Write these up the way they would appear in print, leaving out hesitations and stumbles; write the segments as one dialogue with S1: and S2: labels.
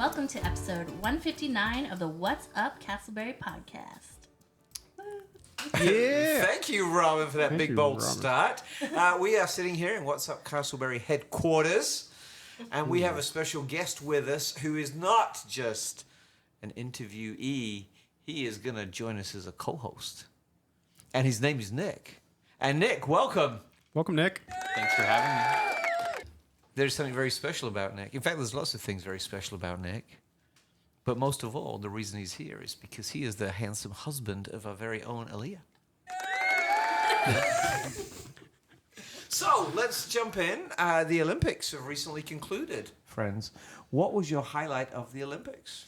S1: welcome to episode 159 of the What's Up Casselberry podcast.
S2: Yeah.
S3: Thank you, Robin, for that big, bold start. We are sitting here in What's Up Casselberry headquarters, and we have a special guest with us who is not just an interviewee. He is going to join us as a co-host. And his name is Nick. And Nick, welcome.
S2: Welcome, Nick.
S4: Thanks for having me.
S3: There's something very special about Nick. In fact, there's lots of things very special about Nick. But most of all, the reason he's here is because he is the handsome husband of our very own Aaliyah. So, let's jump in. The Olympics have recently concluded, friends. What was your highlight of the Olympics?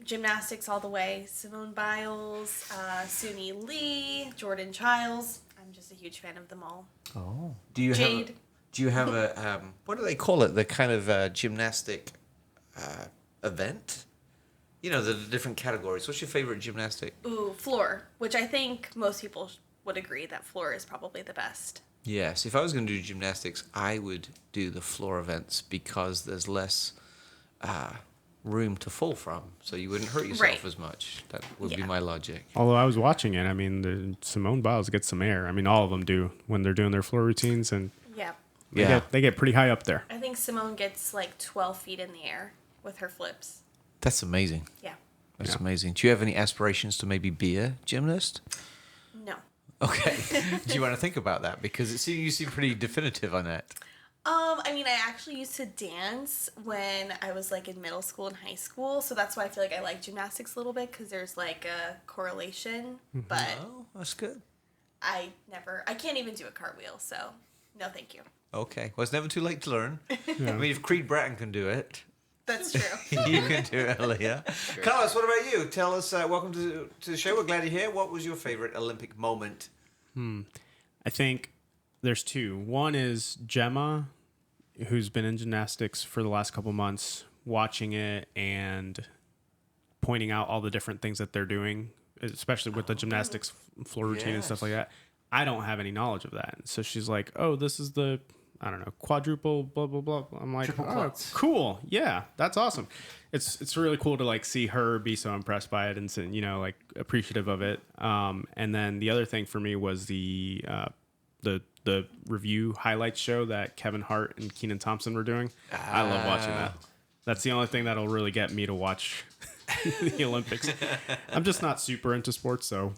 S5: Gymnastics all the way. Simone Biles, Suni Lee, Jordan Childs. I'm just a huge fan of them all.
S3: Oh. Do you have a what do they call it? The kind of gymnastic event? You know, the different categories. What's your favorite gymnastic?
S5: Ooh, floor, which I think most people would agree that floor is probably the best.
S3: Yes, if I was going to do gymnastics, I would do the floor events because there's less room to fall from, so you wouldn't hurt yourself as much. That would be my logic.
S2: Although I was watching it, I mean, Simone Biles gets some air. I mean, all of them do when they're doing their floor routines, and they get pretty high up there.
S5: I think Simone gets like 12 feet in the air with her flips.
S3: That's amazing.
S5: Yeah.
S3: That's amazing. Do you have any aspirations to maybe be a gymnast?
S5: No.
S3: Okay. Do you want to think about that? Because you seem pretty definitive on that.
S5: I mean, I actually used to dance when I was like in middle school and high school, so that's why I feel like I like gymnastics a little bit because there's like a correlation. But
S3: Oh, that's good.
S5: I can't even do a cartwheel, so no, thank you.
S3: Okay. Well, it's never too late to learn. I mean, if Creed Bratton can do it,
S5: That's true.
S3: you can do it, Aaliyah. Carlos, what about you? Tell us, welcome to the show. We're glad you're here. What was your favorite Olympic moment?
S2: I think there's two. One is Gemma, who's been in gymnastics for the last couple months, watching it and pointing out all the different things that they're doing, especially with the gymnastics floor routine and stuff like that. I don't have any knowledge of that. So she's like, oh, this is the, I don't know, quadruple, blah, blah, blah. I'm like, oh, cool. Yeah, that's awesome. It's really cool to like see her be so impressed by it and, you know, like appreciative of it. And then the other thing for me was the review highlights show that Kevin Hart and Kenan Thompson were doing. I love watching that. That's the only thing that'll really get me to watch the Olympics. I'm just not super into sports, so.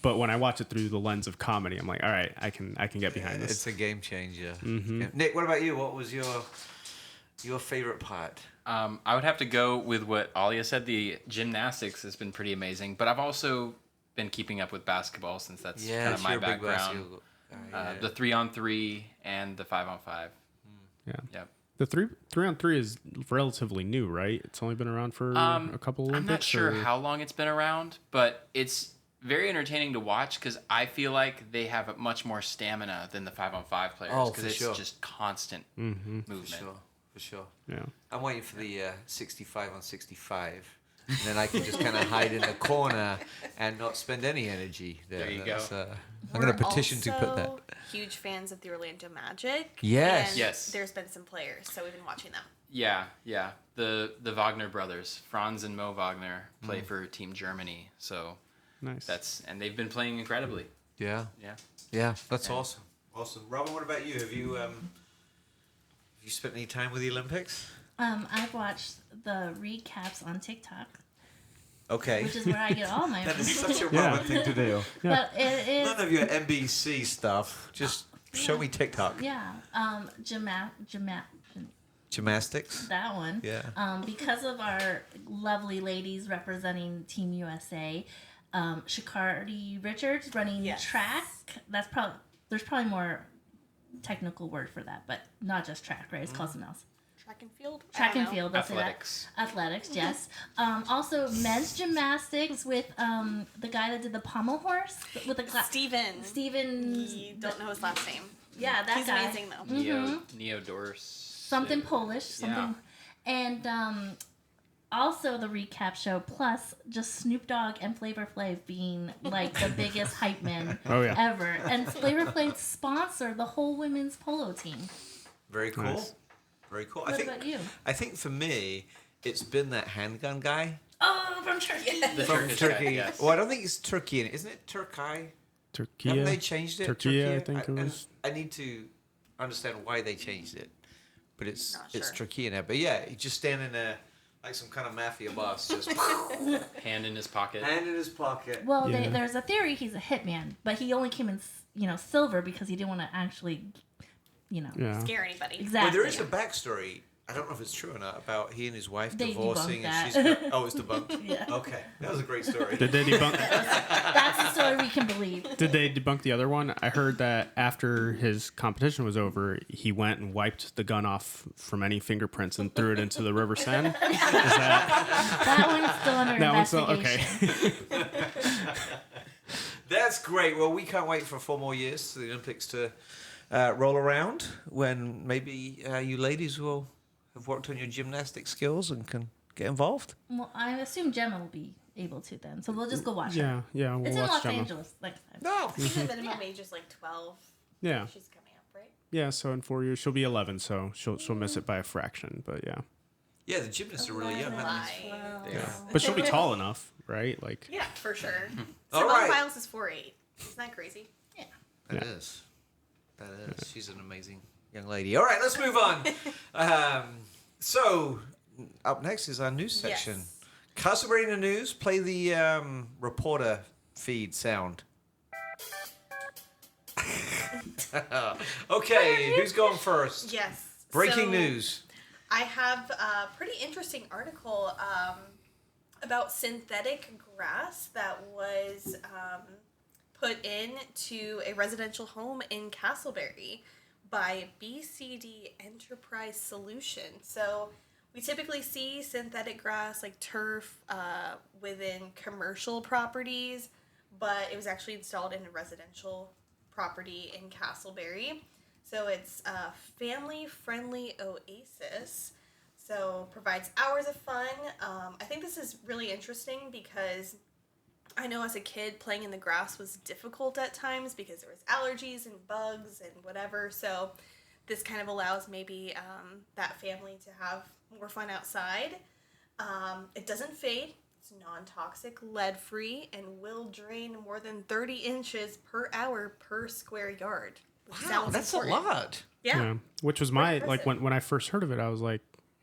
S2: But when I watch it through the lens of comedy, I'm like, all right, I can get behind this.
S3: It's a game changer. Mm-hmm. Nick, what about you? What was your favorite part?
S4: I would have to go with what Alia said. The gymnastics has been pretty amazing, but I've also been keeping up with basketball since that's kind of my background. The 3-on-3 and the 5-on-5.
S2: Yeah. The 3-on-3 is relatively new, right? It's only been around for a couple Olympics.
S4: I'm not sure how long it's been around, but it's very entertaining to watch because I feel like they have much more stamina than the 5-on-5 players because it's just constant movement.
S3: For sure.
S2: Yeah.
S3: I'm waiting for the 65 on 65. And then I can just kind of hide in the corner and not spend any energy there.
S4: There you go.
S3: I'm going to petition to put that.
S5: Huge fans of the Orlando Magic.
S3: Yes.
S5: And
S4: Yes.
S5: There's been some players, so we've been watching them.
S4: Yeah. The Wagner brothers, Franz and Mo Wagner, play for Team Germany. So
S2: nice.
S4: And they've been playing incredibly.
S3: Yeah. That's awesome. Awesome. Robin, what about you? Have you spent any time with the Olympics?
S1: I've watched the recaps on TikTok.
S3: Okay.
S1: Which is where I get all my
S3: That is
S1: information.
S3: such a Robin thing to do.
S1: But it is...
S3: None of your NBC stuff. Just show me TikTok.
S1: Yeah.
S3: Gymnastics?
S1: That one.
S3: Yeah.
S1: Because of our lovely ladies representing Team USA, Sha'Carri Richards running track. That's there's probably more technical word for that, but not just track, right? It's called something else.
S5: Track and field?
S1: Track and field, that's
S4: Athletics.
S1: Athletics, yes. Also, men's gymnastics with the guy that did the pommel horse with the Steven.
S5: You don't know his last name.
S1: Yeah, that
S5: He's
S1: guy.
S5: amazing though.
S4: Neo Doris.
S1: Something Polish, something, and also the recap show. Plus, just Snoop Dogg and Flavor Flav being like the biggest hype men ever, and Flavor Flav sponsor the whole women's polo team.
S3: Very cool.
S2: Nice.
S3: Very cool.
S1: What about you?
S3: I think for me, it's been that handgun guy.
S1: Oh, from Turkey.
S3: From Turkey.
S4: Guy, yes.
S3: Well, I don't think it's Turkey, isn't it? Turkey. Haven't they changed it?
S2: Turkey, I think it was.
S3: I need to understand why they changed it, but it's
S5: Not
S3: it's
S5: sure.
S3: Turkey now. But yeah, he's just standing there like some kind of mafia boss, just
S4: Hand in his pocket.
S3: hand in his pocket.
S1: Well,
S2: Yeah.
S1: there's a theory he's a hitman, but he only came in, silver because he didn't want to actually,
S2: Yeah.
S5: Scare anybody.
S1: exactly.
S3: Well, there is a backstory. I don't know if it's true or not about he and his wife
S1: They
S3: divorcing,
S1: debunked
S3: and
S1: that.
S3: she's it's debunked.
S1: Yeah.
S3: Okay, that was a great story.
S2: Did they debunk?
S1: That's a story we can believe.
S2: Did they debunk the other one? I heard that after his competition was over, he went and wiped the gun off from any fingerprints and threw it into the River Seine. Is that
S1: That one's still under
S2: that one's still
S1: investigation.
S2: okay?
S3: That's great. Well, we can't wait for 4 more years to the Olympics to roll around when maybe you ladies will have worked on your gymnastic skills and can get involved.
S1: Well, I assume Gemma will be able to then, so we'll just go watch her.
S2: Yeah. We'll
S1: It's in
S2: watch
S1: Los
S2: Gemma.
S1: Angeles. Like,
S3: No.
S5: I think the minimum age is like 12.
S2: Yeah,
S5: She's coming up, right?
S2: yeah. So in 4 years, she'll be 11. So she'll miss it by a fraction. But yeah,
S3: Yeah, the gymnasts are really young. aren't they?
S5: Yeah.
S2: but she'll be tall enough, right? Like
S5: Yeah, for sure.
S3: All
S5: Simone
S3: right.
S5: Biles is 4'8". Isn't that crazy?
S3: That is. That is. She's an amazing young lady. All right, let's move on. So, up next is our news section.
S5: Yes.
S3: Casselberry in the news. Play the reporter feed sound. Okay, who's going first?
S5: Yes.
S3: Breaking
S5: So,
S3: news.
S5: I have a pretty interesting article about synthetic grass that was put into a residential home in Casselberry by BCD Enterprise Solutions. So we typically see synthetic grass like turf within commercial properties, but it was actually installed in a residential property in Casselberry. So it's a family-friendly oasis. So provides hours of fun. I think this is really interesting because I know as a kid playing in the grass was difficult at times because there was allergies and bugs and whatever. So this kind of allows maybe that family to have more fun outside. It doesn't fade. It's non-toxic, lead-free, and will drain more than 30 inches per hour per square yard. Which
S3: Wow,
S5: sounds
S3: that's
S5: important.
S3: a lot.
S5: Yeah.
S2: Which was my
S5: Impressive.
S2: like when I first heard of it, I was like,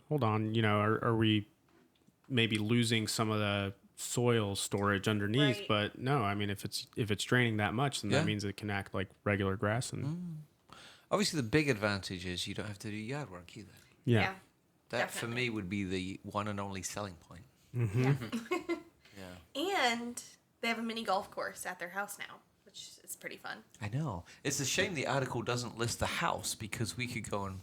S2: hold on, are we maybe losing some of the soil storage underneath?
S5: Right.
S2: But no, I mean if it's draining that much, then
S3: Yeah.
S2: that means it can act like regular grass and
S3: Obviously, the big advantage is you don't have to do yard work either.
S2: yeah.
S3: That, for
S5: Definitely.
S3: me, would be the one and only selling point. Yeah.
S5: And they have a mini golf course at their house now, which is pretty fun.
S3: I know. It's a shame the article doesn't list the house because we could go and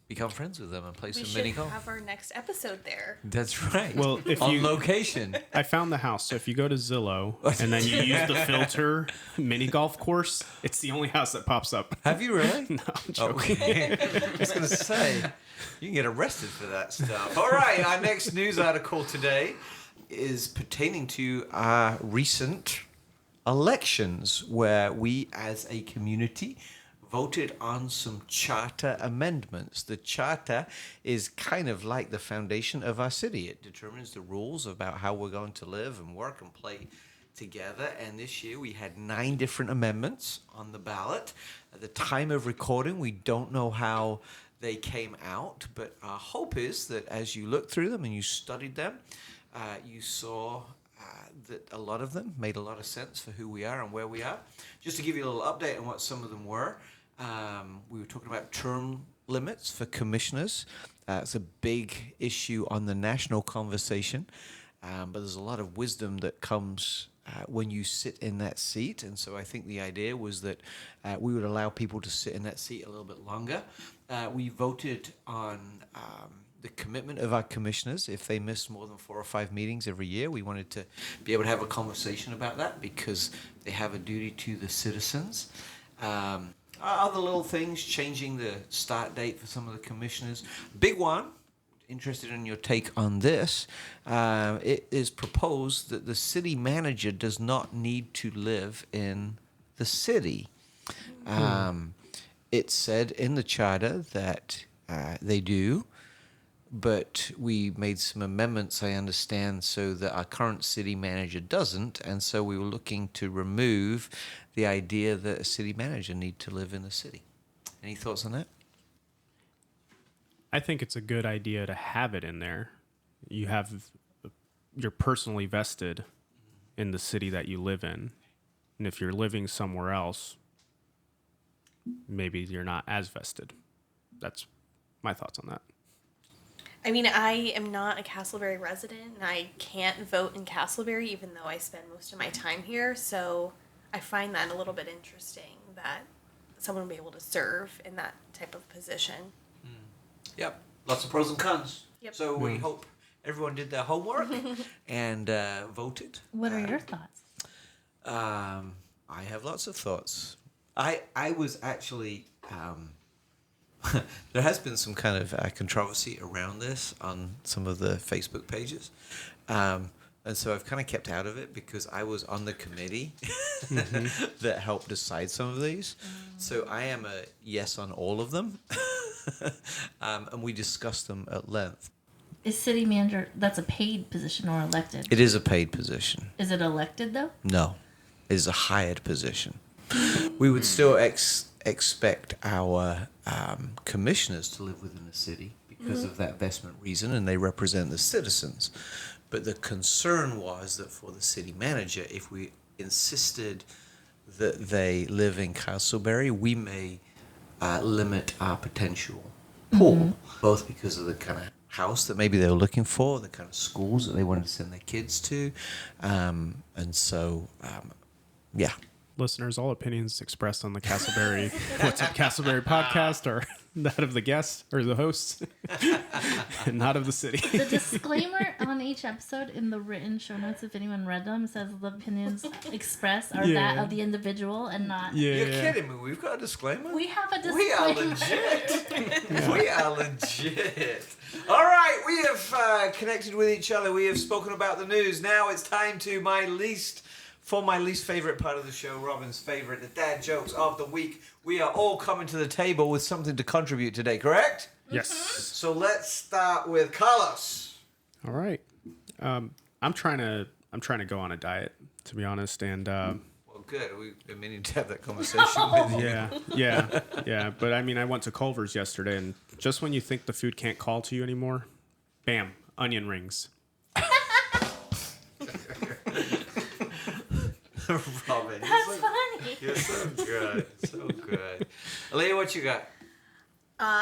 S3: become friends with them and play
S5: We
S3: some
S5: should
S3: mini golf.
S5: have our next episode there.
S3: That's right.
S2: Well, if
S3: on
S2: you-
S3: location.
S2: I found the house. So if you go to Zillow and then you use the filter mini golf course, it's the only house that pops up.
S3: Have you really?
S2: No, I'm joking.
S3: Okay. I was going to say, you can get arrested for that stuff. All right, our next news article today is pertaining to our recent elections where we as a community voted on some charter amendments. The charter is kind of like the foundation of our city. It determines the rules about how we're going to live and work and play together. And this year we had 9 different amendments on the ballot. At the time of recording, we don't know how they came out, but our hope is that as you look through them and you studied them, you saw that a lot of them made a lot of sense for who we are and where we are. Just to give you a little update on what some of them were, we were talking about term limits for commissioners. It's a big issue on the national conversation, but there's a lot of wisdom that comes when you sit in that seat. And so I think the idea was that we would allow people to sit in that seat a little bit longer. We voted on the commitment of our commissioners. If they miss more than 4 or 5 meetings every year, we wanted to be able to have a conversation about that because they have a duty to the citizens. Other little things, changing the start date for some of the commissioners. Big one, interested in your take on this, it is proposed that the city manager does not need to live in the city. It's said in the charter that they do, but we made some amendments, I understand, so that our current city manager doesn't, and so we were looking to remove the idea that a city manager need to live in the city. Any thoughts on that?
S2: I think it's a good idea to have it in there. You're personally vested in the city that you live in. And if you're living somewhere else, maybe you're not as vested. That's my thoughts on that.
S5: I mean, I am not a Casselberry resident, and I can't vote in Casselberry, even though I spend most of my time here. So I find that a little bit interesting that someone will be able to serve in that type of position.
S3: Yep. Lots of pros and cons.
S5: Yep.
S3: So we hope everyone did their homework and voted.
S1: What are your thoughts?
S3: I have lots of thoughts. I was actually... there has been some kind of controversy around this on some of the Facebook pages. And so I've kind of kept out of it because I was on the committee that helped decide some of these. So I am a yes on all of them. And we discussed them at length.
S1: Is city manager, that's a paid position or elected?
S3: It is a paid position.
S1: Is it elected, though?
S3: No. It is a hired position. We would still expect our commissioners to live within the city because of that vestment reason, and they represent the citizens. But the concern was that for the city manager, if we insisted that they live in Casselberry, we may limit our potential pool, both because of the kind of house that maybe they were looking for, the kind of schools that they wanted to send their kids to. And so, yeah.
S2: Listeners, all opinions expressed on the Casselberry What's Up Casselberry podcast are that of the guests or the hosts, and not of the city.
S1: The disclaimer on each episode in the written show notes, if anyone read them, says the opinions expressed are that of the individual and not...
S3: You're kidding me. We've got a disclaimer?
S1: We have a disclaimer.
S3: We are legit. We are legit. All right, we have connected with each other. We have spoken about the news. Now it's time to my least favorite part of the show, Robin's favorite, the dad jokes of the week. We are all coming to the table with something to contribute today, correct?
S2: Yes.
S3: So let's start with Carlos.
S2: All right. I'm trying to go on a diet, to be honest, and
S3: well, good. We've been meaning to have that conversation with you.
S2: Yeah. But I mean, I went to Culver's yesterday, and just when you think the food can't call to you anymore, bam, onion rings.
S3: Robin,
S1: That's funny.
S3: You're so good. So good. Aaliyah, what you got?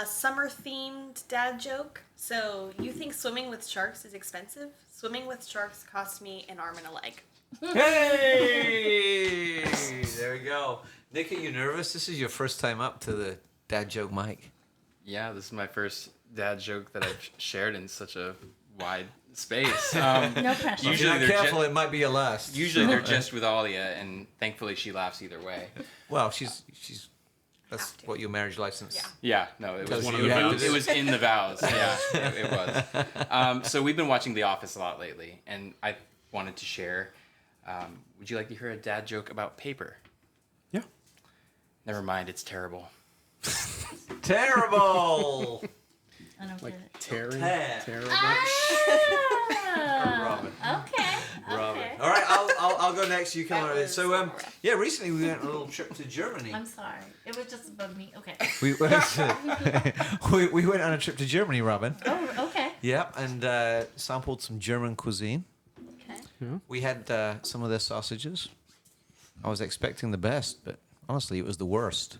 S5: Summer-themed dad joke. So, you think swimming with sharks is expensive? Swimming with sharks cost me an arm and a leg.
S3: Hey! There we go. Nick, are you nervous? This is your first time up to the dad joke mic.
S4: Yeah, this is my first dad joke that I've shared in such a wide space.
S1: No pressure.
S3: If you're not careful, it might be your last.
S4: Usually they're just with Alia, and thankfully she laughs either way.
S3: Well, she's that's what your marriage license.
S4: Yeah, no, it was
S3: Tells
S4: one of
S3: you
S4: the
S3: you have
S4: vows.
S3: to
S4: It
S3: do.
S4: was in the vows. Yeah, it was. So we've been watching The Office a lot lately, and I wanted to share. Would you like to hear a dad joke about paper?
S2: Yeah.
S4: Never mind, it's terrible.
S3: Terrible.
S1: I don't get it.
S2: Terrible.
S3: Robin.
S1: Okay.
S3: Robin.
S1: Okay.
S3: All right, I'll go next. You come on. So yeah, recently we went on a little trip to Germany.
S1: I'm sorry. It was just about me. Okay.
S3: We went on a trip to Germany, Robin.
S1: Oh, okay.
S3: Yeah, and sampled some German cuisine.
S1: Okay.
S2: Yeah.
S3: We had some of their sausages. I was expecting the best, but honestly, it was the worst.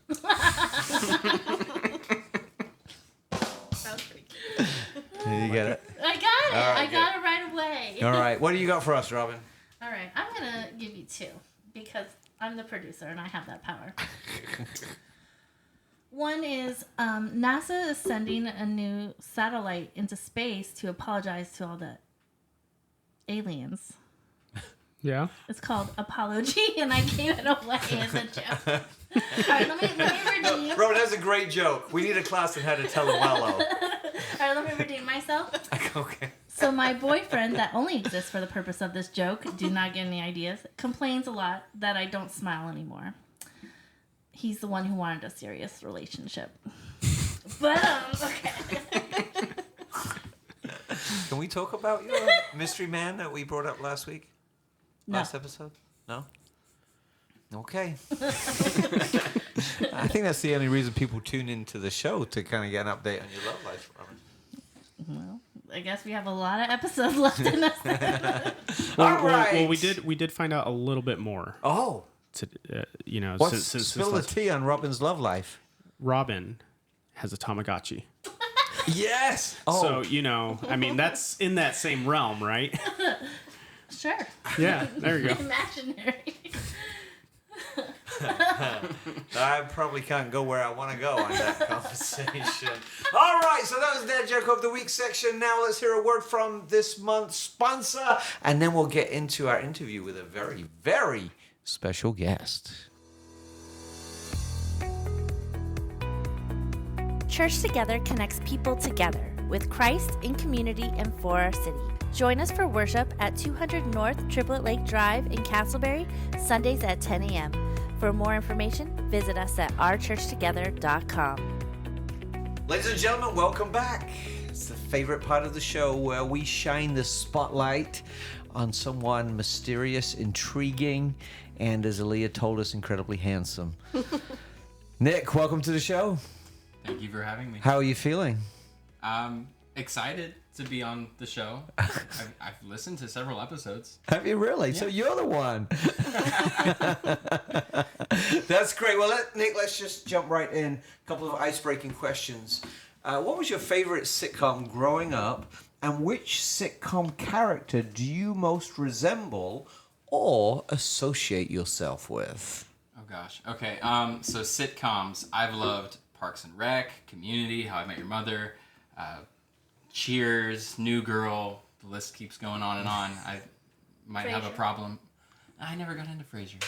S3: You get it?
S1: I got it.
S3: All right,
S1: I got it right away.
S3: All right, what do you got for us, Robin?
S1: All right. I'm going to give you two because I'm the producer and I have that power. One is NASA is sending a new satellite into space to apologize to all the aliens.
S2: Yeah.
S1: It's called Apology, and I gave it away as a joke. All right, let me redeem.
S3: Robin, that's a great joke. We need a class on how to tell a mellow.
S1: All right, let me redeem myself.
S3: Okay.
S1: So my boyfriend, that only exists for the purpose of this joke, do not get any ideas, complains a lot that I don't smile anymore. He's the one who wanted a serious relationship. But, okay.
S3: we talk about your mystery man that we brought up last week?
S1: No.
S3: Last episode? No? Okay. I think that's the only reason people tune into the show, to kind of get an update on your love life, Robin.
S1: Well, I guess we have a lot of episodes left in us.
S2: Well, we did find out a little bit more.
S3: Oh.
S2: Spill
S3: the tea on Robin's love life.
S2: Robin has a Tamagotchi.
S3: Yes.
S2: Oh. So, that's in that same realm, right?
S1: Sure.
S2: Yeah, there you go.
S1: Imaginary.
S3: I probably can't go where I want to go on that conversation. All right, so that was Dad Joke of the Week section. Now let's hear a word from this month's sponsor, and then we'll get into our interview with a very, very special guest.
S6: Church Together connects people together with Christ in community and for our city. Join us for worship at 200 North Triplet Lake Drive in Casselberry, Sundays at 10 a.m. For more information, visit us at ourchurchtogether.com.
S3: Ladies and gentlemen, welcome back. It's the favorite part of the show where we shine the spotlight on someone mysterious, intriguing, and, as Aaliyah told us, incredibly handsome. Nick, welcome to the show.
S4: Thank you for having me.
S3: How are you feeling?
S4: Excited to be on the show. I've listened to several episodes.
S3: Have you really? Yeah. So you're the one. That's great. Well, Nick, let's just jump right in. A couple of ice-breaking questions. What was your favorite sitcom growing up, and which sitcom character do you most resemble or associate yourself with?
S4: Oh, gosh. Okay, so sitcoms. I've loved Parks and Rec, Community, How I Met Your Mother, Cheers, New Girl. The list keeps going on and on. I might have a problem. I never got into Frasier.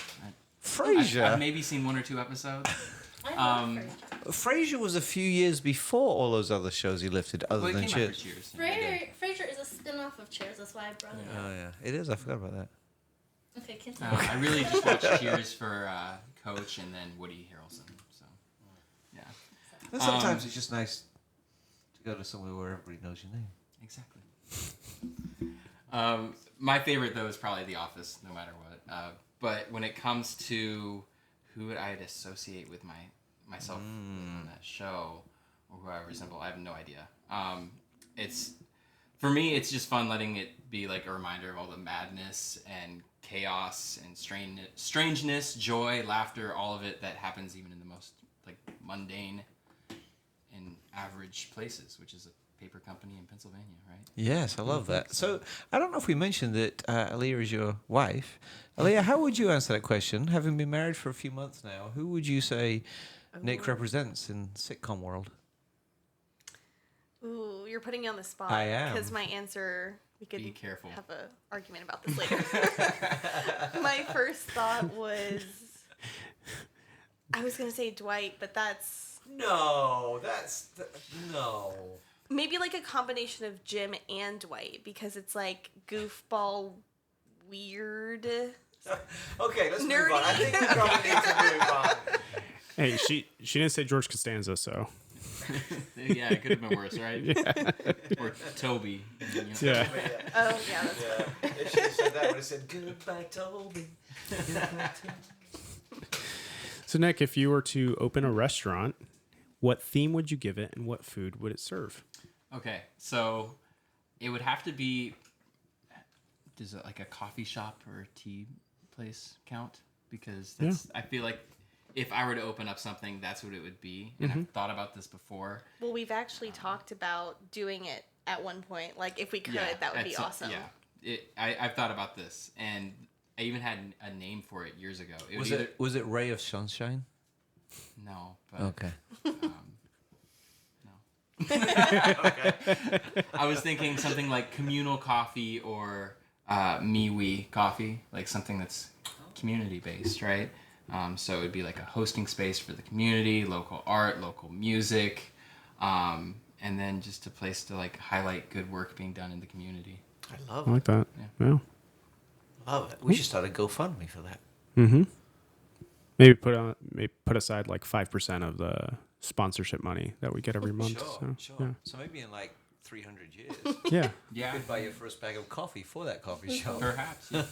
S3: Frasier?
S4: I've maybe seen one or two episodes.
S1: I love
S3: Frasier was a few years before all those other shows he lifted, other than Cheers.
S1: Frasier is a spin-off of Cheers. That's why I brought it up.
S3: Oh, yeah. It is. I forgot about that.
S1: Okay, continue.
S4: I really just watched Cheers for Coach and then Woody Harrelson. So, yeah.
S3: And sometimes it's just nice to go to somewhere where everybody knows your name.
S4: Exactly. My favorite, though, is probably The Office, no matter what. But when it comes to who would I associate with myself on that show, or who I resemble, I have no idea. For me, it's just fun letting it be like a reminder of all the madness and chaos and strangeness, joy, laughter, all of it that happens even in the most like mundane and average places, which is a paper company in Pennsylvania, right?
S3: Yes, I love that. So I don't know if we mentioned that Aaliyah is your wife. Aaliyah, how would you answer that question? Having been married for a few months now, who would you say Nick represents in sitcom world?
S5: Ooh, you're putting me on the spot.
S3: I am.
S5: Because my answer, we could
S4: Be careful.
S5: have an argument about this later. My first thought was, I was going to say Dwight, but that's...
S3: No.
S5: Maybe like a combination of Jim and Dwight, because it's like goofball weird.
S3: Okay, let's
S5: Nerdy.
S3: move on. I think we probably need to move on.
S2: Hey, she didn't say George Costanza, so.
S4: Yeah, it could have been worse, right?
S2: Yeah.
S4: Or Toby.
S2: Yeah.
S5: Oh, yeah, that's
S3: Yeah. If she had said that, I would have said, goodbye, Toby. Goodbye, Toby.
S2: So, Nick, if you were to open a restaurant, what theme would you give it, and what food would it serve?
S4: Okay, so it would have to be, does it like a coffee shop or a tea place count? Because that's, I feel like if I were to open up something, that's what it would be. And I've thought about this before.
S5: Well, we've actually talked about doing it at one point. Like, if we could, that would be awesome.
S4: I've thought about this, and I even had a name for it years ago.
S3: Was it Ray of Sunshine?
S4: No. But,
S3: Okay.
S4: No. I was thinking something like communal coffee or MeWe coffee, like something that's community based, right? So it would be like a hosting space for the community, local art, local music, and then just a place to like highlight good work being done in the community.
S3: I love
S2: I like that. Yeah.
S3: Love it. We should start a GoFundMe for that.
S2: Mm-hmm. Maybe put aside like 5% of the sponsorship money that we get every month.
S3: Sure.
S2: So, yeah.
S3: So maybe in like 300 years.
S2: Yeah.
S4: Yeah.
S3: You could buy your first bag of coffee for that coffee shop.
S4: Perhaps. Yeah.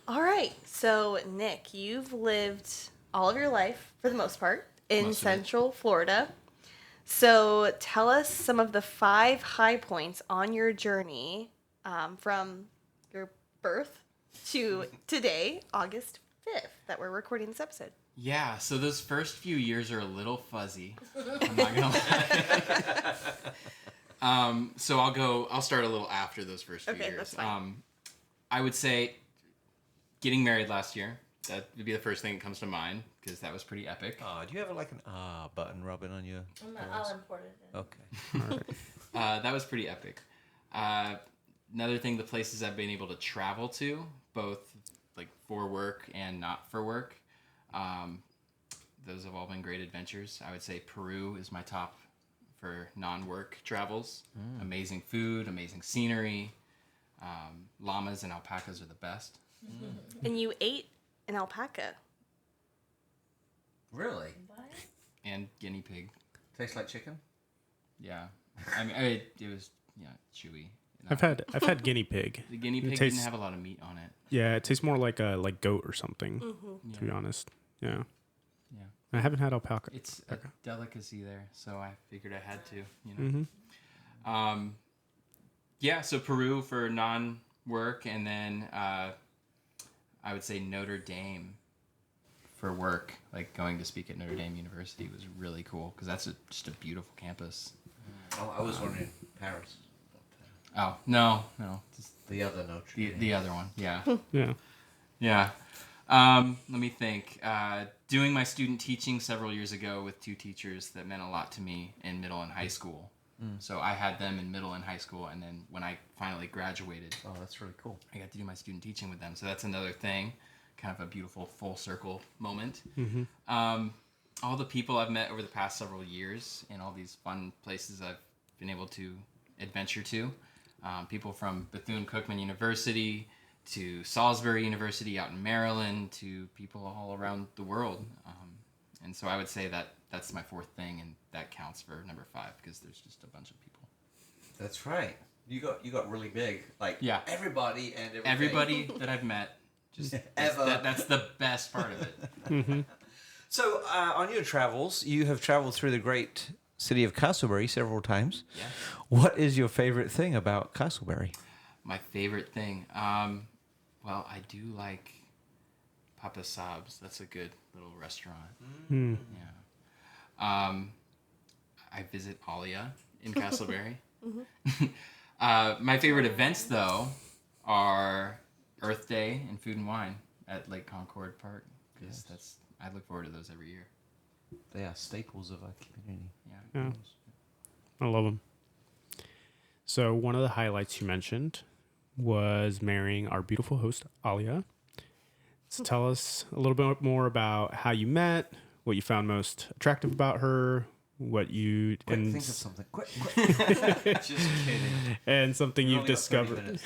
S5: All right. So, Nick, you've lived all of your life, for the most part, in Central Florida. So, tell us some of the 5 high points on your journey from your birth to today, August 5th, that we're recording this episode.
S4: Yeah, so those first few years are a little fuzzy. I'm not gonna lie. So I'll start a little after those first few years.
S5: Okay, that's fine.
S4: I would say getting married last year. That would be the first thing that comes to mind because that was pretty epic.
S3: Do you have like an button, Robin, on your?
S1: I'll import it in.
S3: Okay.
S2: All right.
S4: That was pretty epic. Another thing, the places I've been able to travel to, both like for work and not for work. Those have all been great adventures. I would say Peru is my top for non-work travels. Amazing food, amazing scenery. Llamas and alpacas are the best.
S5: And you ate an alpaca.
S3: Really?
S1: What?
S4: And guinea pig.
S3: Tastes like chicken?
S4: Yeah. I mean, it was chewy.
S2: I've had guinea pig.
S4: The guinea pig
S2: tastes,
S4: didn't have a lot of meat on it.
S2: Yeah, it tastes more like goat or something. To be honest. Yeah.
S4: Yeah.
S2: I haven't had alpaca.
S4: It's a delicacy there, so I figured I had to, Yeah, so Peru for non-work, and then I would say Notre Dame for work. Like going to speak at Notre Dame University was really cool because that's just a beautiful campus.
S3: Oh, I was wondering Paris.
S4: Oh, no. Just
S3: The other Notre Dame.
S4: the other one, yeah.
S2: Yeah.
S4: Yeah. Let me think. Doing my student teaching several years ago with 2 teachers that meant a lot to me in middle and high school. So I had them in middle and high school, and then when I finally graduated,
S3: Oh, that's really cool.
S4: I got to do my student teaching with them. So that's another thing, kind of a beautiful full circle moment. All the people I've met over the past several years and all these fun places I've been able to adventure to. People from Bethune-Cookman University to Salisbury University out in Maryland to people all around the world. And so I would say that that's my 4th thing, and that counts for number 5 because there's just a bunch of people.
S3: That's right. You got really big. Like everybody and everything.
S4: Everybody that I've met, just
S3: Ever.
S4: that's the best part of it.
S3: So on your travels, you have traveled through the great city of Casselberry several times.
S4: Yeah.
S3: What is your favorite thing about Casselberry?
S4: My favorite thing. Well, I do like Papa Sab's. That's a good little restaurant. Yeah. I visit Alia in Casselberry. My favorite events, though, are Earth Day and Food and Wine at Lake Concord Park because I look forward to those every year.
S3: They are staples of our community.
S2: Yeah. I love them. So one of the highlights you mentioned was marrying our beautiful host, Alia. So tell us a little bit more about how you met, what you found most attractive about her, what you...
S3: Quick,
S2: and
S3: think of something. Quick.
S4: Just kidding.
S2: And something
S3: We've
S2: you've
S3: only got 30
S2: discovered.
S3: minutes,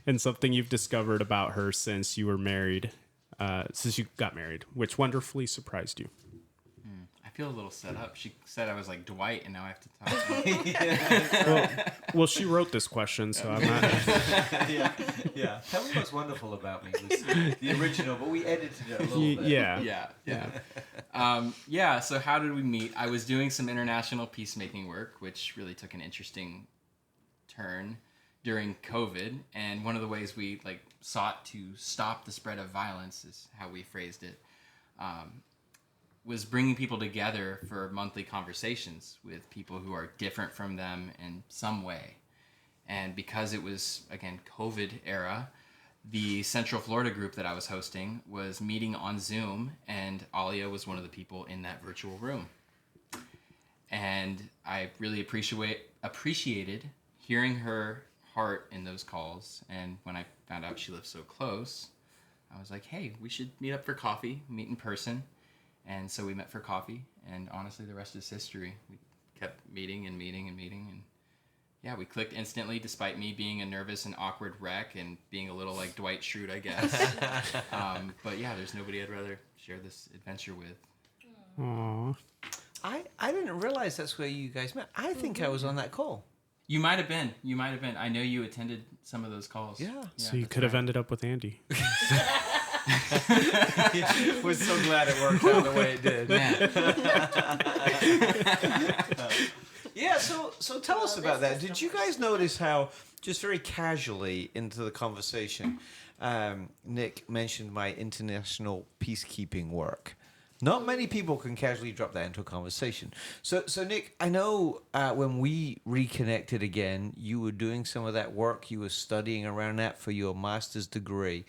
S2: And something you've discovered about her since you were married, since you got married, which wonderfully surprised you.
S4: I feel a little set up. She said I was like Dwight, and now I have to talk to her.
S2: Well, she wrote this question, so I'm not...
S3: yeah. Tell me what's wonderful about me was the original, but we edited it a little bit.
S4: Yeah. So how did we meet? I was doing some international peacemaking work, which really took an interesting turn during COVID. And one of the ways we sought to stop the spread of violence is how we phrased it. Was bringing people together for monthly conversations with people who are different from them in some way. And because it was, again, COVID era, the Central Florida group that I was hosting was meeting on Zoom, and Alia was one of the people in that virtual room. And I really appreciated hearing her heart in those calls. And when I found out she lived so close, I was like, hey, we should meet up for coffee, meet in person. And so we met for coffee, and honestly, the rest is history. We kept meeting, and yeah, we clicked instantly, despite me being a nervous and awkward wreck and being a little like Dwight Schrute, I guess. But yeah, there's nobody I'd rather share this adventure with.
S2: Aww.
S3: I didn't realize that's where you guys met. I think I was on that call.
S4: You might have been. I know you attended some of those calls.
S3: Yeah.
S2: So you could have ended up with Andy.
S3: We're so glad it worked out the way it did. Yeah, so tell us about that. Did you guys notice how, just very casually into the conversation, Nick mentioned my international peacekeeping work? Not many people can casually drop that into a conversation. So Nick, I know when we reconnected again, you were doing some of that work. You were studying around that for your master's degree.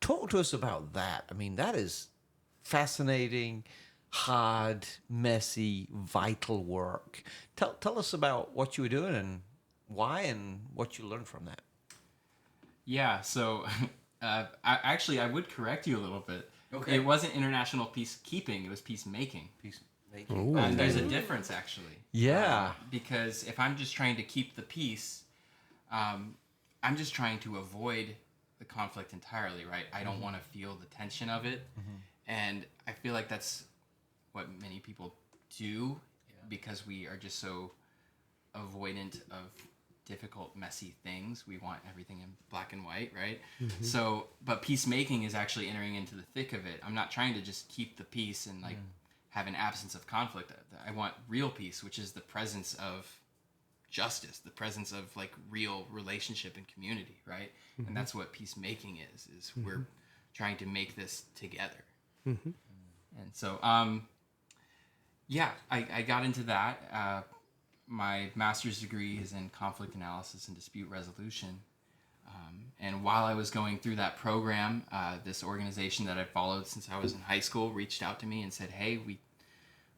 S3: Talk to us about that. I mean, that is fascinating, hard, messy, vital work. Tell us about what you were doing and why and what you learned from that.
S4: Yeah, so I would correct you a little bit. Okay. It wasn't international peacekeeping, it was peacemaking.
S3: Peacemaking.
S4: And there's a difference, actually.
S3: Yeah.
S4: Because if I'm just trying to keep the peace, I'm just trying to avoid the conflict entirely, right? I don't want to feel the tension of it. And I feel like that's what many people do because we are just so avoidant of difficult, messy things. We want everything in black and white, right? So, but peacemaking is actually entering into the thick of it. I'm not trying to just keep the peace and like have an absence of conflict. I want real peace, which is the presence of justice, the presence of like real relationship and community, right? And that's what peacemaking is we're trying to make this together. And so, I got into that. My master's degree is in conflict analysis and dispute resolution. And while I was going through that program, this organization that I followed since I was in high school reached out to me and said, hey,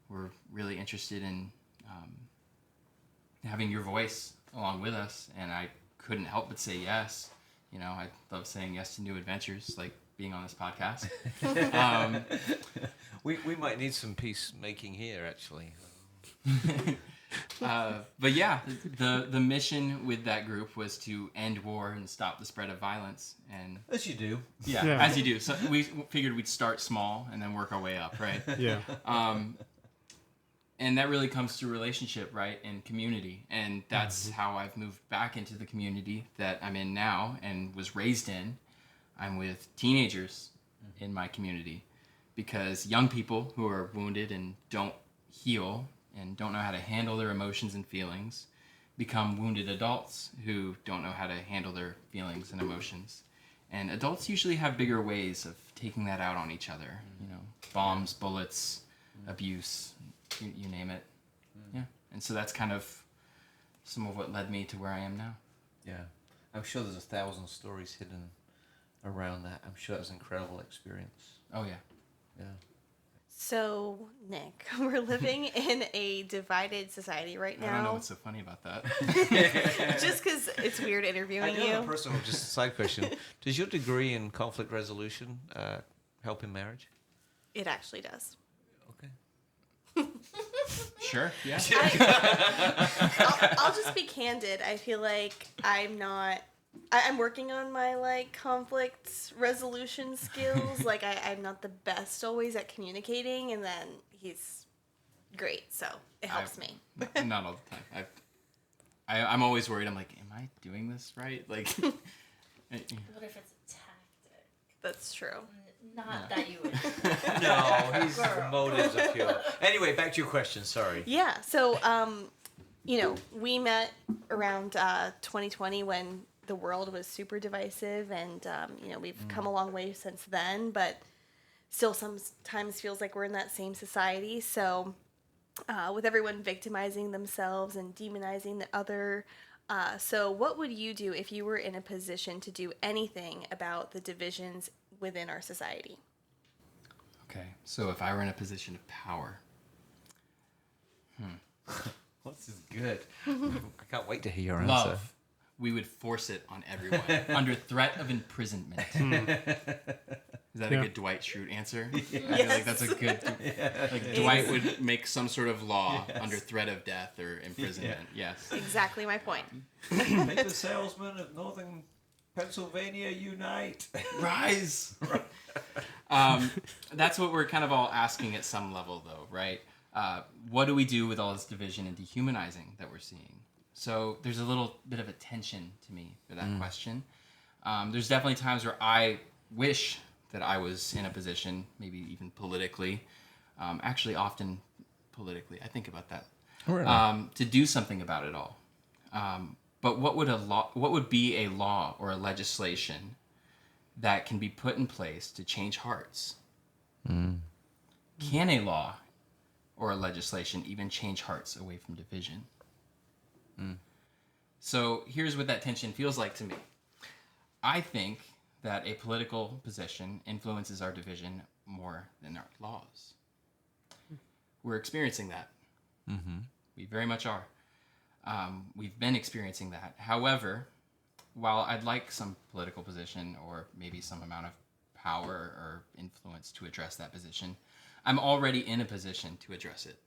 S4: we're really interested in having your voice along with us. And I couldn't help but say yes. You know, I love saying yes to new adventures, like being on this podcast.
S3: We might need some peacemaking here, actually.
S4: But yeah, the mission with that group was to end war and stop the spread of violence. And
S3: as you do.
S4: Yeah, as you do. So we figured we'd start small and then work our way up, right?
S2: Yeah.
S4: And that really comes through relationship, right, and community. And that's how I've moved back into the community that I'm in now and was raised in. I'm with teenagers in my community because young people who are wounded and don't heal and don't know how to handle their emotions and feelings become wounded adults who don't know how to handle their feelings and emotions. And adults usually have bigger ways of taking that out on each other. You know, bombs, bullets, abuse, you name it. Yeah. And so that's kind of some of what led me to where I am now.
S3: Yeah. I'm sure there's 1,000 stories hidden around that. I'm sure it was an incredible experience.
S4: Oh, yeah.
S3: Yeah.
S5: So, Nick, we're living in a divided society right now.
S4: I don't know what's so funny about that.
S5: Just because it's weird interviewing you.
S3: I have a personal, just a side question. Does your degree in conflict resolution help in marriage?
S5: It actually does.
S3: Okay.
S4: Sure, yeah.
S5: I'll just be candid. I feel like I'm working on my like conflict resolution skills. Like I'm not the best always at communicating, and then he's great, so it helps me.
S4: Not all the time. I'm always worried. I'm like, am I doing this right? Like,
S1: what if it's a tactic?
S5: That's true.
S1: Not that you would.
S3: No, his motives are pure. Anyway, back to your question. Sorry.
S5: Yeah. So, we met around 2020 when the world was super divisive, and we've come a long way since then, but still sometimes feels like we're in that same society. So with everyone victimizing themselves and demonizing the other, so what would you do if you were in a position to do anything about the divisions within our society?
S4: Okay, so if I were in a position of power,
S3: This is good. I can't wait to hear your answer.
S4: Love. We would force it on everyone under threat of imprisonment. Is that a good Dwight Schrute answer?
S5: Yes.
S4: I feel like that's a good... Like Dwight would make some sort of law under threat of death or imprisonment. Yes.
S5: Exactly my point.
S3: Make the salesmen of Northern Pennsylvania unite.
S4: Rise! That's what we're kind of all asking at some level, though, right? what do we do with all this division and dehumanizing that we're seeing? So there's a little bit of a tension to me for that question. There's definitely times where I wish that I was in a position, maybe even politically, actually often politically, I think about that, to do something about it all. But what would be a law or a legislation that can be put in place to change hearts? Can a law or a legislation even change hearts away from division? So here's what that tension feels like to me. I think that a political position influences our division more than our laws. We're experiencing that. We very much are. We've been experiencing that. However, while I'd like some political position or maybe some amount of power or influence to address that position, I'm already in a position to address it.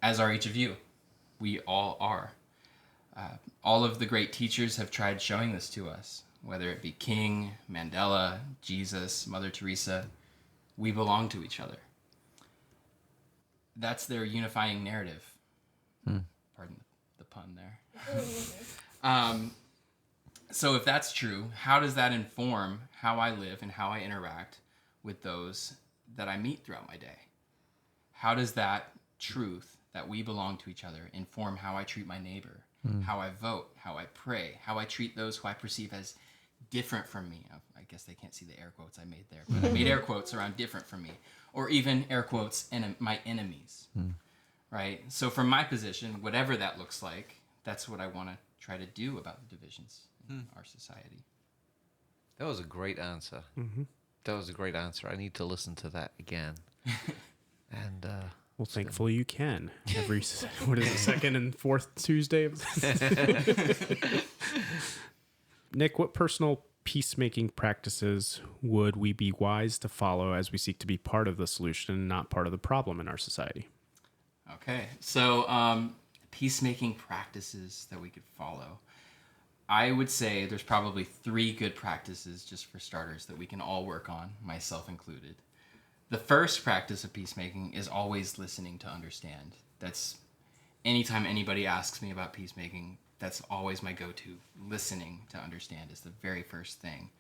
S4: As are each of you. We all are. All of the great teachers have tried showing this to us, whether it be King, Mandela, Jesus, Mother Teresa. We belong to each other. That's their unifying narrative. Pardon the pun there. So if that's true, how does that inform how I live and how I interact with those that I meet throughout my day? How does that truth that we belong to each other inform how I treat my neighbor, how I vote, how I pray, how I treat those who I perceive as different from me? I guess they can't see the air quotes I made there, but I made air quotes around different from me, or even air quotes my enemies, right? So from my position, whatever that looks like, that's what I want to try to do about the divisions in our society.
S3: That was a great answer. That was a great answer. I need to listen to that again. And
S2: well, thankfully you can. Every second and fourth Tuesday of Nick, what personal peacemaking practices would we be wise to follow as we seek to be part of the solution and not part of the problem in our society?
S4: Okay, so peacemaking practices that we could follow. I would say there's probably 3 good practices, just for starters, that we can all work on, myself included. The first practice of peacemaking is always listening to understand. That's anytime anybody asks me about peacemaking, that's always my go-to. Listening to understand is the very first thing.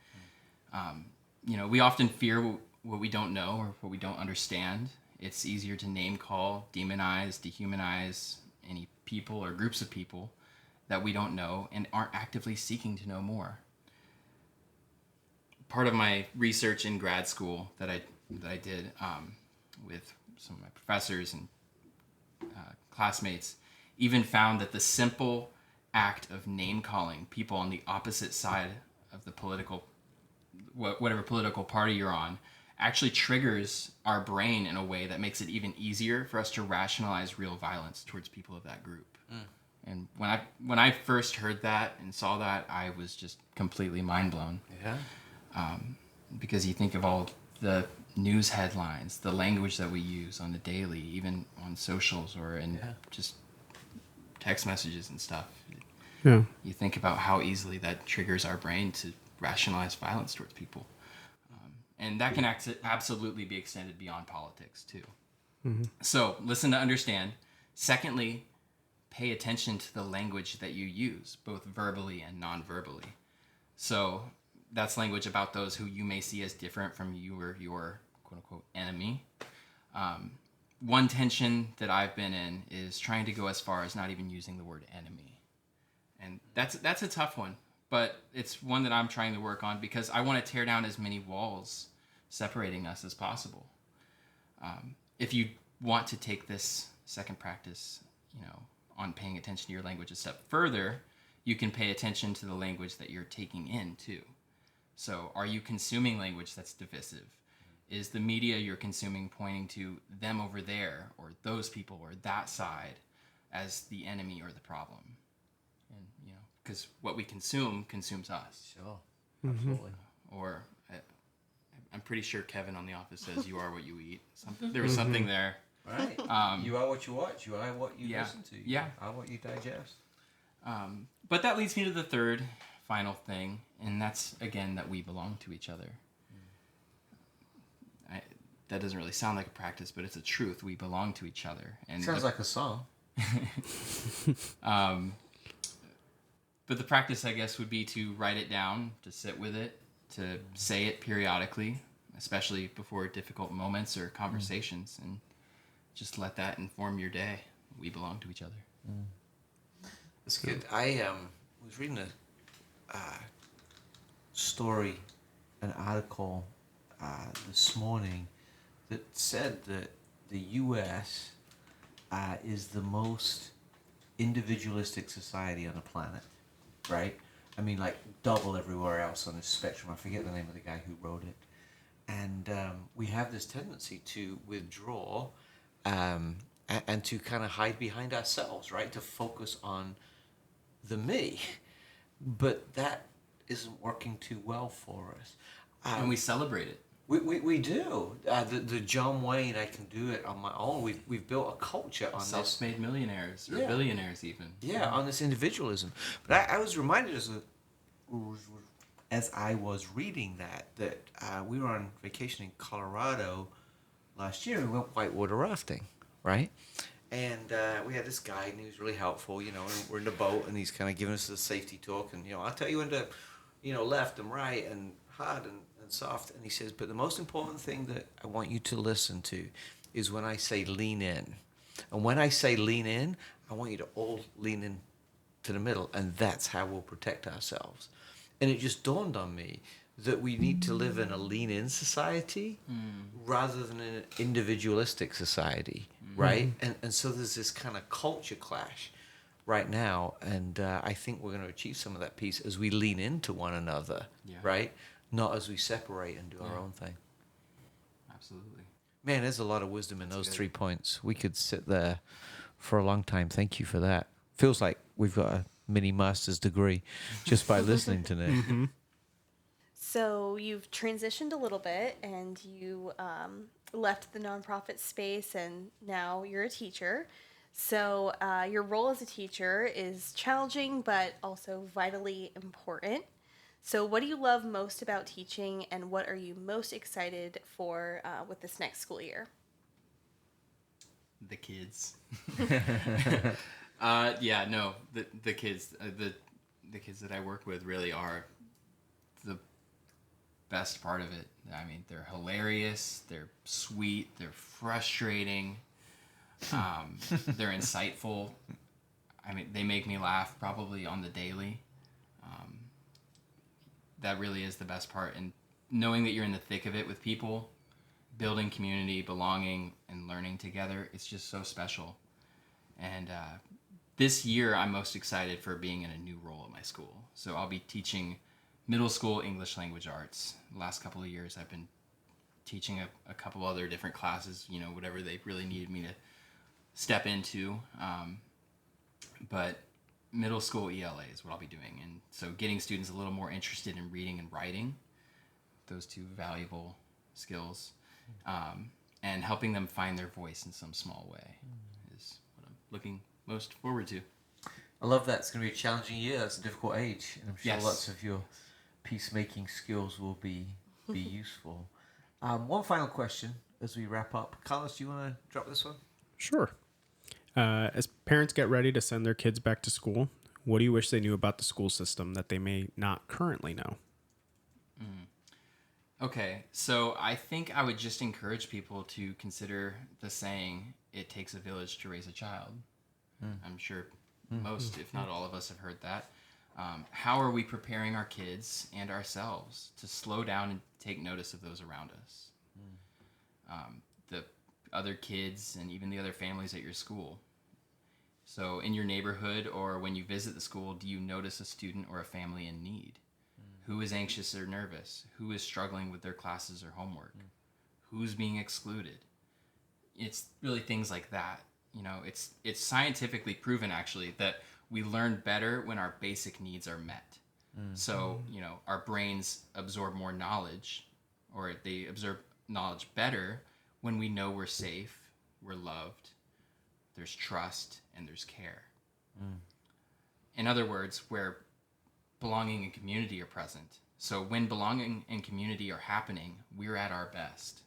S4: We often fear what we don't know or what we don't understand. It's easier to name call, demonize, dehumanize any people or groups of people that we don't know and aren't actively seeking to know more. Part of my research in grad school that I did with some of my professors and classmates even found that the simple act of name calling people on the opposite side of the whatever political party you're on actually triggers our brain in a way that makes it even easier for us to rationalize real violence towards people of that group. And when I first heard that and saw that, I was just completely mind blown. Yeah. Because you think of all the news headlines, the language that we use on the daily, even on socials or in just text messages and stuff.
S2: Yeah.
S4: You think about how easily that triggers our brain to rationalize violence towards people. And that can absolutely be extended beyond politics too. So listen to understand. Secondly, pay attention to the language that you use, both verbally and non-verbally. So that's language about those who you may see as different from you or your quote-unquote enemy. One tension that I've been in is trying to go as far as not even using the word enemy. And that's a tough one, but it's one that I'm trying to work on because I want to tear down as many walls separating us as possible. If you want to take this second practice, on paying attention to your language a step further, you can pay attention to the language that you're taking in too. So are you consuming language that's divisive? Is the media you're consuming pointing to them over there or those people or that side as the enemy or the problem? And, because what we consume consumes us.
S3: Sure, absolutely.
S4: Or I'm pretty sure Kevin on The Office says you are what you eat. There was something there.
S3: Right. You are what you watch. You are what you listen to. You are what you digest.
S4: But that leads me to the third, final thing, and that's, again, that we belong to each other. that doesn't really sound like a practice, but it's a truth. We belong to each other. And
S3: sounds like a song.
S4: But the practice, I guess, would be to write it down, to sit with it, to say it periodically, especially before difficult moments or conversations, and just let that inform your day. We belong to each other.
S3: That's good. I was reading a story, an article this morning that said that the U.S. Is the most individualistic society on the planet, right? I mean, like double everywhere else on this spectrum. I forget the name of the guy who wrote it. And we have this tendency to withdraw and to kind of hide behind ourselves, right? To focus on the me. But that isn't working too well for us.
S4: And we celebrate it.
S3: We do. The John Wayne, I can do it on my own. We've built a culture on
S4: self-made millionaires or billionaires even.
S3: Yeah, on this individualism. But I was reminded as I was reading that we were on vacation in Colorado last year. And we went whitewater rafting, right? And we had this guide, and he was really helpful, and we're in the boat, and he's kind of giving us the safety talk, and, I'll tell you when to, left and right and hard and soft. And he says, but the most important thing that I want you to listen to is when I say lean in. And when I say lean in, I want you to all lean in to the middle, and that's how we'll protect ourselves. And it just dawned on me that we need to live in a lean-in society rather than an individualistic society, right? And so there's this kind of culture clash right now, and I think we're going to achieve some of that peace as we lean into one another, right? Not as we separate and do our own thing.
S4: Absolutely.
S3: Man, there's a lot of wisdom in those 3 points. We could sit there for a long time. Thank you for that. Feels like we've got a mini master's degree just by listening to Nick.
S5: So you've transitioned a little bit, and you left the nonprofit space, and now you're a teacher. So your role as a teacher is challenging, but also vitally important. So what do you love most about teaching, and what are you most excited for with this next school year?
S4: The kids. The kids. The kids that I work with really are the best part of it. I mean, they're hilarious, they're sweet, they're frustrating, they're insightful. I mean, they make me laugh probably on the daily. That really is the best part. And knowing that you're in the thick of it with people, building community, belonging, and learning together, it's just so special. And this year, I'm most excited for being in a new role at my school. So I'll be teaching middle school English language arts. The last couple of years, I've been teaching a couple other different classes, whatever they really needed me to step into. But middle school ELA is what I'll be doing. And so getting students a little more interested in reading and writing, those two valuable skills, and helping them find their voice in some small way is what I'm looking most forward to.
S3: I love that. It's going to be a challenging year. That's a difficult age. And I'm sure lots of your peacemaking skills will be useful. One final question as we wrap up. Carlos, do you want to drop this one?
S2: Sure. As parents get ready to send their kids back to school, what do you wish they knew about the school system that they may not currently know?
S4: Okay, so I think I would just encourage people to consider the saying, it takes a village to raise a child. I'm sure most, if not all of us, have heard that. How are we preparing our kids and ourselves to slow down and take notice of those around us? The other kids and even the other families at your school. So in your neighborhood or when you visit the school, do you notice a student or a family in need? Who is anxious or nervous? Who is struggling with their classes or homework? Who's being excluded? It's really things like that. It's scientifically proven actually that we learn better when our basic needs are met. So, our brains absorb more knowledge, or they absorb knowledge better when we know we're safe, we're loved, there's trust, and there's care. In other words, where belonging and community are present. So when belonging and community are happening, we're at our best.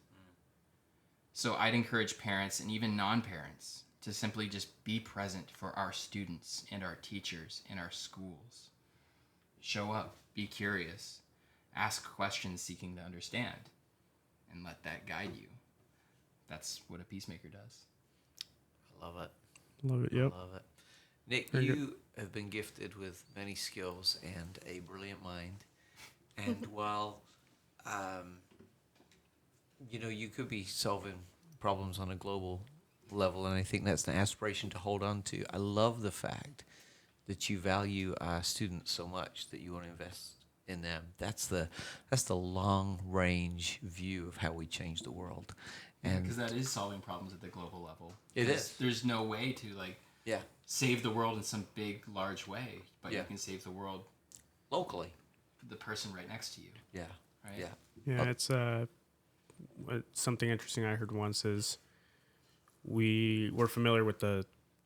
S4: So I'd encourage parents and even non-parents to simply just be present for our students and our teachers in our schools. Show up, be curious, ask questions seeking to understand, and let that guide you. That's what a peacemaker does.
S3: I love it.
S2: Love it, yep.
S3: I love it. Nick, you have been gifted with many skills and a brilliant mind. And while, you could be solving problems on a global level, and I think that's an aspiration to hold on to. I love the fact that you value our students so much that you want to invest in them. That's the long range view of how we change the world. And
S4: because that is solving problems at the global level.
S3: It is.
S4: There's no way to save the world in some big, large way, but you can save the world
S3: locally.
S4: The person right next to you.
S3: Yeah.
S4: Right.
S3: Yeah.
S2: Yeah, it's something interesting I heard once is we're familiar with the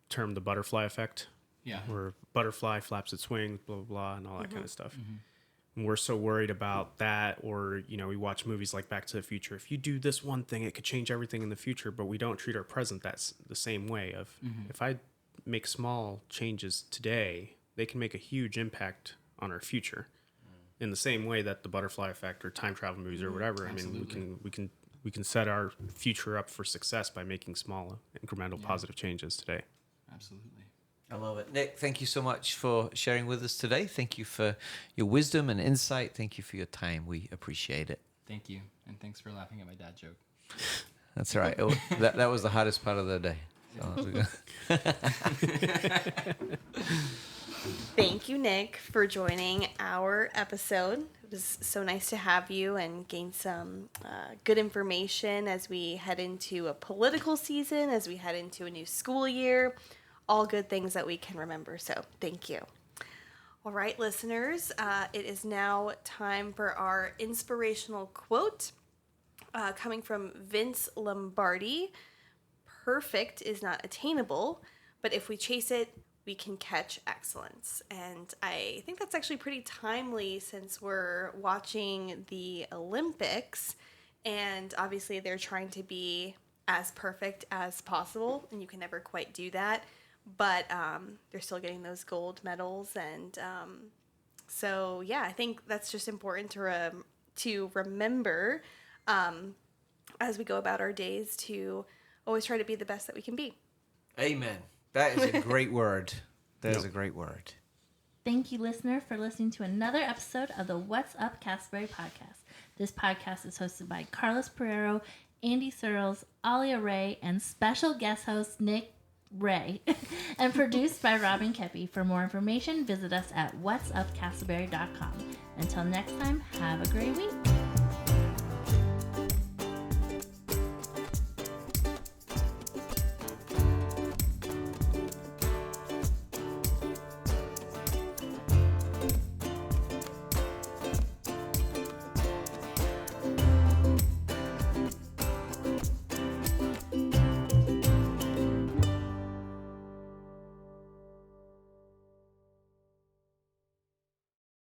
S2: term the butterfly effect.
S4: Yeah.
S2: Where butterfly flaps its wings, blah, blah, blah, and all that kind of stuff. And we're so worried about that, or, we watch movies like Back to the Future. If you do this one thing, it could change everything in the future, but we don't treat our present that's the same way of if I make small changes today, they can make a huge impact on our future. In the same way that the butterfly effect or time travel movies or whatever.
S4: Absolutely.
S2: I mean, we can set our future up for success by making small, incremental, positive changes today.
S4: Absolutely.
S3: I love it. Nick, thank you so much for sharing with us today. Thank you for your wisdom and insight. Thank you for your time. We appreciate it.
S4: Thank you. And thanks for laughing at my dad joke.
S3: That's all right. That was the hardest part of the day. So
S5: Thank you, Nick, for joining our episode. It was so nice to have you and gain some good information as we head into a political season, as we head into a new school year. All good things that we can remember. So thank you. All right, listeners, it is now time for our inspirational quote coming from Vince Lombardi. Perfect is not attainable, but if we chase it, we can catch excellence. And I think that's actually pretty timely since we're watching the Olympics, and obviously they're trying to be as perfect as possible, and you can never quite do that, but they're still getting those gold medals. And so yeah, I think that's just important to remember as we go about our days, to always try to be the best that we can be.
S3: Amen. That is a great word. That is a great word.
S1: Thank you, listener, for listening to another episode of the What's Up Casselberry podcast. This podcast is hosted by Carlos Pereiro, Andy Searles, Alia Ray, and special guest host Nick Rea, and produced by Robin Kepi. For more information, visit us at whatsupcasselberry.com. Until next time, have a great week.